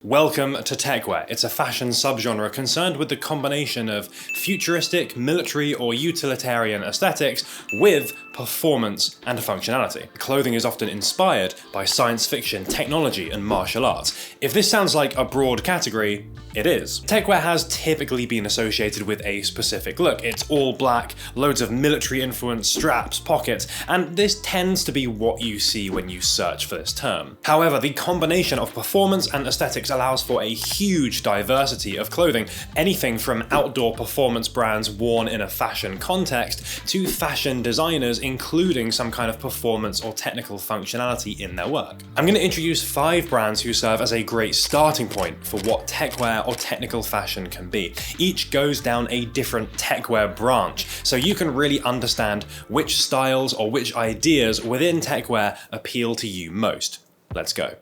Welcome to Techwear. It's a fashion subgenre concerned with the combination of futuristic, military, or utilitarian aesthetics with performance and functionality. Clothing is often inspired by science fiction, technology, and martial arts. If this sounds like a broad category, it is. Techwear has typically been associated with a specific look. It's all black, loads of military influence, straps, pockets, and this tends to be what you see when you search for this term. However, the combination of performance and aesthetics allows for a huge diversity of clothing, anything from outdoor performance brands worn in a fashion context to fashion designers including some kind of performance or technical functionality in their work. I'm going to introduce 5 brands who serve as a great starting point for what techwear or technical fashion can be. Each goes down a different techwear branch, so you can really understand which styles or which ideas within techwear appeal to you most. Let's go.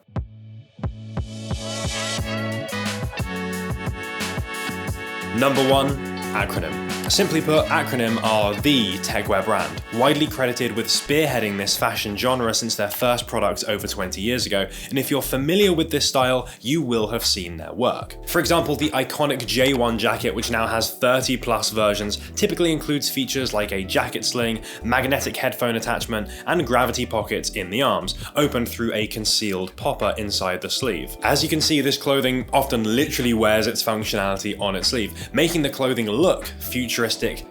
Number 1, ACRNYM. Simply put, ACRNYM are the techwear brand, widely credited with spearheading this fashion genre since their first product over 20 years ago, and if you're familiar with this style, you will have seen their work. For example, the iconic J1 jacket, which now has 30 plus versions, typically includes features like a jacket sling, magnetic headphone attachment, and gravity pockets in the arms, opened through a concealed popper inside the sleeve. As you can see, this clothing often literally wears its functionality on its sleeve, making the clothing look futuristic,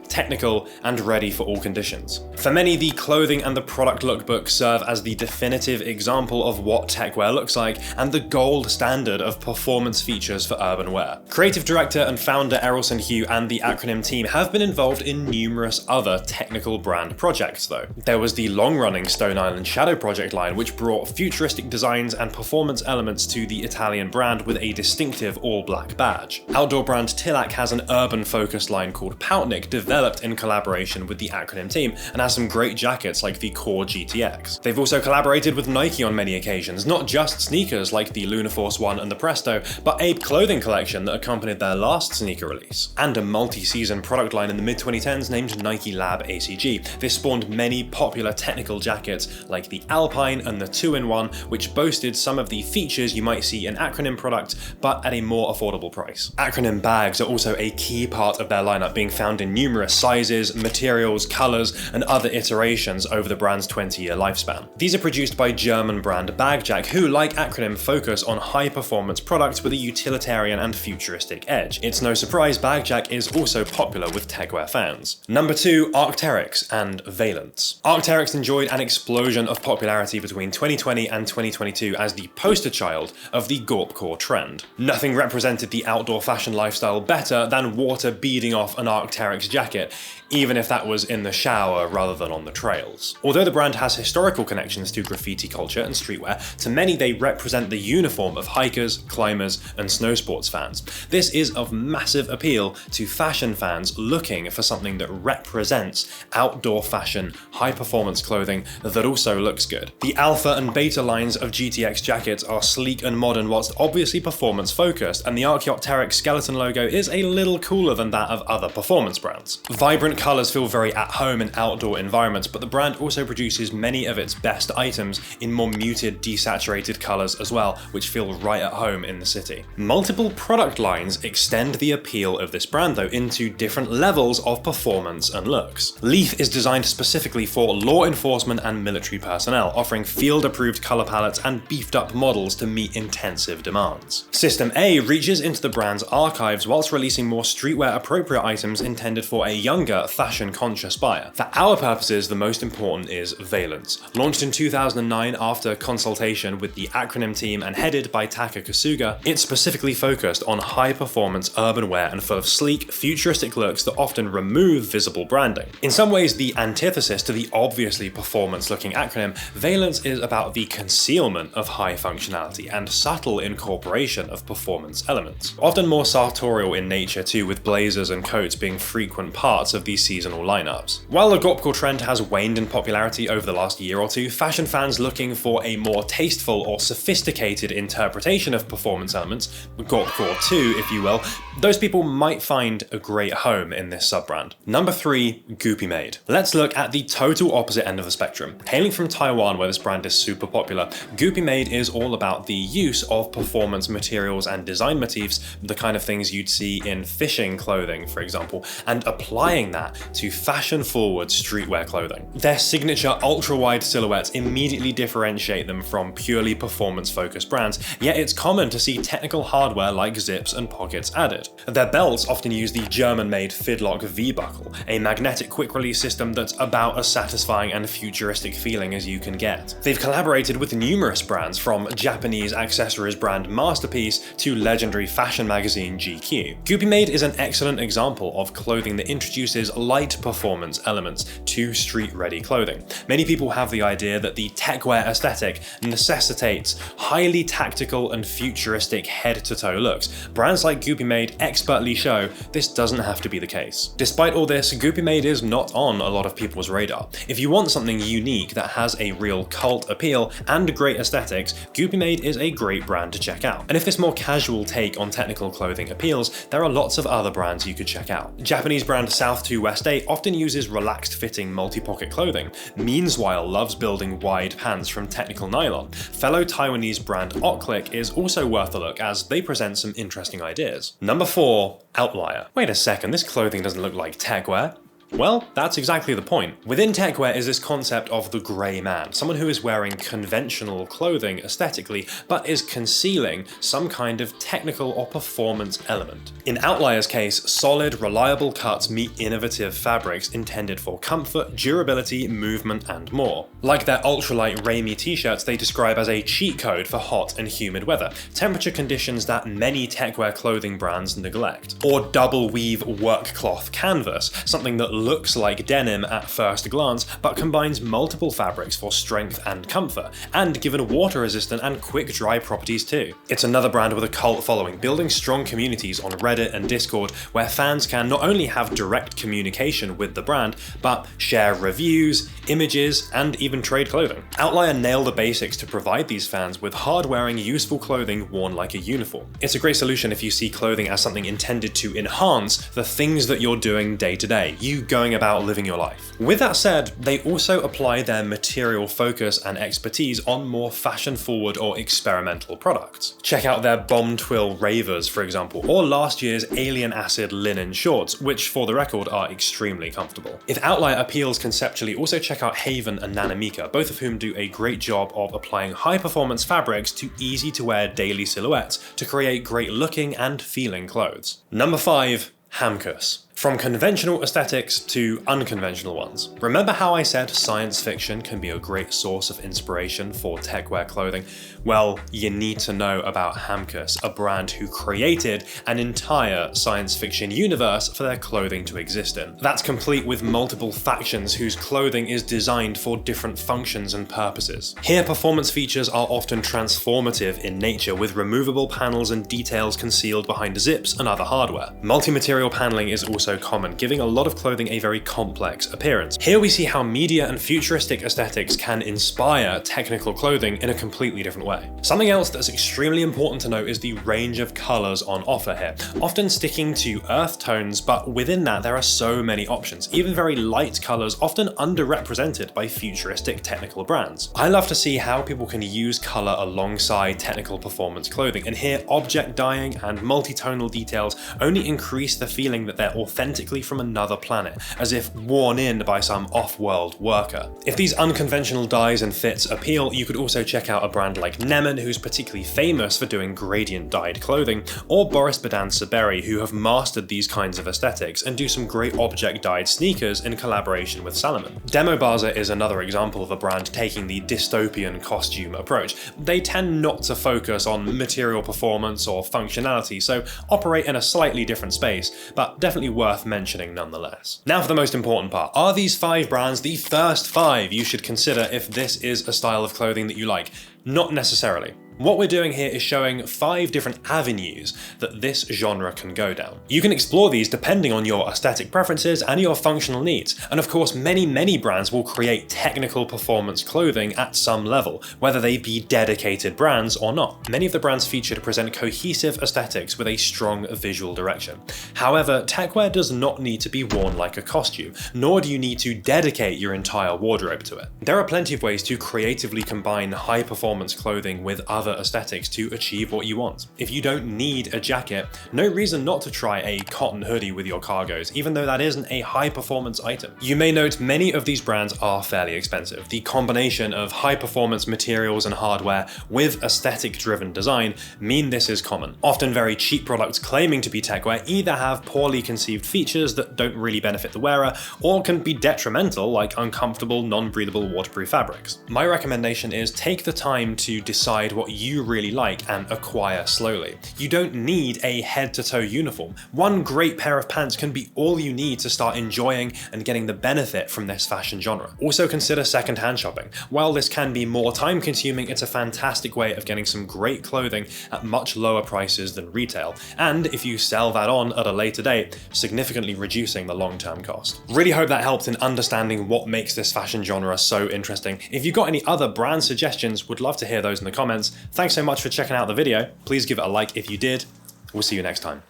technical, and ready for all conditions. For many, the clothing and the product lookbook serve as the definitive example of what techwear looks like and the gold standard of performance features for urban wear. Creative director and founder Errolson Hugh and the ACRNYM team have been involved in numerous other technical brand projects though. There was the long-running Stone Island Shadow project line, which brought futuristic designs and performance elements to the Italian brand with a distinctive all-black badge. Outdoor brand Tillac has an urban-focused line called Poutnik, developed in collaboration with the ACRNYM team, and has some great jackets like the Core GTX. They've also collaborated with Nike on many occasions, not just sneakers like the Lunaforce 1 and the Presto, but a clothing collection that accompanied their last sneaker release, and a multi-season product line in the mid-2010s named Nike Lab ACG. This spawned many popular technical jackets like the Alpine and the 2-in-1, which boasted some of the features you might see in ACRNYM products, but at a more affordable price. ACRNYM bags are also a key part of their lineup, being found in numerous sizes, materials, colors, and other iterations over the brand's 20-year lifespan. These are produced by German brand Bagjack, who, like ACRNYM, focus on high-performance products with a utilitarian and futuristic edge. It's no surprise Bagjack is also popular with techwear fans. Number 2, Arc'teryx and Veilance. Arc'teryx enjoyed an explosion of popularity between 2020 and 2022 as the poster child of the Gorpcore trend. Nothing represented the outdoor fashion lifestyle better than water beading off an Arc'teryx jacket, even if that was in the shower rather than on the trails. Although the brand has historical connections to graffiti culture and streetwear, to many they represent the uniform of hikers, climbers, and snow sports fans. This is of massive appeal to fashion fans looking for something that represents outdoor fashion, high-performance clothing that also looks good. The Alpha and Beta lines of GTX jackets are sleek and modern whilst obviously performance-focused, and the Arc'teryx skeleton logo is a little cooler than that of other performance brands. Vibrant colours feel very at home in outdoor environments, but the brand also produces many of its best items in more muted, desaturated colours as well, which feel right at home in the city. Multiple product lines extend the appeal of this brand though into different levels of performance and looks. Leaf is designed specifically for law enforcement and military personnel, offering field-approved colour palettes and beefed-up models to meet intensive demands. System A reaches into the brand's archives whilst releasing more streetwear-appropriate items intended for a younger, fashion-conscious buyer. For our purposes, the most important is Veilance. Launched in 2009 after consultation with the ACRNYM team and headed by Taka Kasuga, it's specifically focused on high-performance urban wear and full of sleek, futuristic looks that often remove visible branding. In some ways the antithesis to the obviously performance-looking ACRNYM, Veilance is about the concealment of high functionality and subtle incorporation of performance elements. Often more sartorial in nature too, with blazers and coats being becoming frequent parts of these seasonal lineups. While the Goopcore trend has waned in popularity over the last year or two, fashion fans looking for a more tasteful or sophisticated interpretation of performance elements, Goopcore 2 if you will, those people might find a great home in this sub-brand. Number 3, GOOPiMADE. Let's look at the total opposite end of the spectrum. Hailing from Taiwan, where this brand is super popular, GOOPiMADE is all about the use of performance materials and design motifs, the kind of things you'd see in fishing clothing, for example, and applying that to fashion-forward streetwear clothing. Their signature ultra-wide silhouettes immediately differentiate them from purely performance-focused brands, yet it's common to see technical hardware like zips and pockets added. Their belts often use the German-made Fidlock V-buckle, a magnetic quick-release system that's about as satisfying and futuristic feeling as you can get. They've collaborated with numerous brands, from Japanese accessories brand Masterpiece to legendary fashion magazine GQ. GOOPiMADE is an excellent example of clothing that introduces light performance elements to street-ready clothing. Many people have the idea that the techwear aesthetic necessitates highly tactical and futuristic head-to-toe looks. Brands like GOOPiMADE expertly show this doesn't have to be the case. Despite all this, GOOPiMADE is not on a lot of people's radar. If you want something unique that has a real cult appeal and great aesthetics, GOOPiMADE is a great brand to check out. And if this more casual take on technical clothing appeals, there are lots of other brands you could check out. Japanese brand South to West 8 often uses relaxed fitting multi-pocket clothing. Meanwhile loves building wide pants from technical nylon. Fellow Taiwanese brand Outlier is also worth a look, as they present some interesting ideas. Number 4, Outlier. Wait a second, this clothing doesn't look like techwear. Well, that's exactly the point. Within techwear is this concept of the grey man, someone who is wearing conventional clothing aesthetically, but is concealing some kind of technical or performance element. In Outlier's case, solid, reliable cuts meet innovative fabrics intended for comfort, durability, movement, and more. Like their ultralight Raimi t-shirts they describe as a cheat code for hot and humid weather, temperature conditions that many techwear clothing brands neglect. Or double weave work cloth canvas, something that looks like denim at first glance, but combines multiple fabrics for strength and comfort, and given water resistant and quick dry properties too. It's another brand with a cult following, building strong communities on Reddit and Discord, where fans can not only have direct communication with the brand, but share reviews, images, and even trade clothing. Outlier nail the basics to provide these fans with hard-wearing, useful clothing worn like a uniform. It's a great solution if you see clothing as something intended to enhance the things that you're doing day to day, you going about living your life. With that said, they also apply their material focus and expertise on more fashion-forward or experimental products. Check out their Bomb Twill Ravers, for example, or last year's Alien Acid linen shorts, which for the record are extremely comfortable. If Outlier appeals conceptually, also check out Haven and Nanamika, both of whom do a great job of applying high-performance fabrics to easy-to-wear daily silhouettes to create great-looking and feeling clothes. Number 5, HAMCUS. From conventional aesthetics to unconventional ones. Remember how I said science fiction can be a great source of inspiration for techwear clothing? Well, you need to know about HAMCUS, a brand who created an entire science fiction universe for their clothing to exist in. That's complete with multiple factions whose clothing is designed for different functions and purposes. Here, performance features are often transformative in nature, with removable panels and details concealed behind zips and other hardware. Multi-material paneling is also common, giving a lot of clothing a very complex appearance. Here we see how media and futuristic aesthetics can inspire technical clothing in a completely different way. Something else that's extremely important to note is the range of colours on offer here, often sticking to earth tones, but within that there are so many options, even very light colours often underrepresented by futuristic technical brands. I love to see how people can use colour alongside technical performance clothing, and here object dyeing and multi-tonal details only increase the feeling that they're authentically from another planet, as if worn in by some off-world worker. If these unconventional dyes and fits appeal, you could also check out a brand like Nemen, who's particularly famous for doing gradient dyed clothing, or Boris Bedan Saberi, who have mastered these kinds of aesthetics and do some great object dyed sneakers in collaboration with Salomon. Demo Baza is another example of a brand taking the dystopian costume approach. They tend not to focus on material performance or functionality, so operate in a slightly different space, but definitely worth mentioning nonetheless. Now for the most important part. Are these 5 brands the first 5 you should consider if this is a style of clothing that you like? Not necessarily. What we're doing here is showing 5 different avenues that this genre can go down. You can explore these depending on your aesthetic preferences and your functional needs. And of course, many brands will create technical performance clothing at some level, whether they be dedicated brands or not. Many of the brands featured present cohesive aesthetics with a strong visual direction. However, techwear does not need to be worn like a costume, nor do you need to dedicate your entire wardrobe to it. There are plenty of ways to creatively combine high performance clothing with other aesthetics to achieve what you want. If you don't need a jacket, no reason not to try a cotton hoodie with your cargos, even though that isn't a high performance item. You may note many of these brands are fairly expensive. The combination of high performance materials and hardware with aesthetic driven design mean this is common. Often very cheap products claiming to be techwear either have poorly conceived features that don't really benefit the wearer, or can be detrimental, like uncomfortable, non-breathable waterproof fabrics. My recommendation is take the time to decide what you really like and acquire slowly. You don't need a head-to-toe uniform. One great pair of pants can be all you need to start enjoying and getting the benefit from this fashion genre. Also consider second-hand shopping. While this can be more time-consuming, it's a fantastic way of getting some great clothing at much lower prices than retail, and if you sell that on at a later date, significantly reducing the long-term cost. Really hope that helped in understanding what makes this fashion genre so interesting. If you've got any other brand suggestions, would love to hear those in the comments. Thanks so much for checking out the video. Please give it a like if you did. We'll see you next time.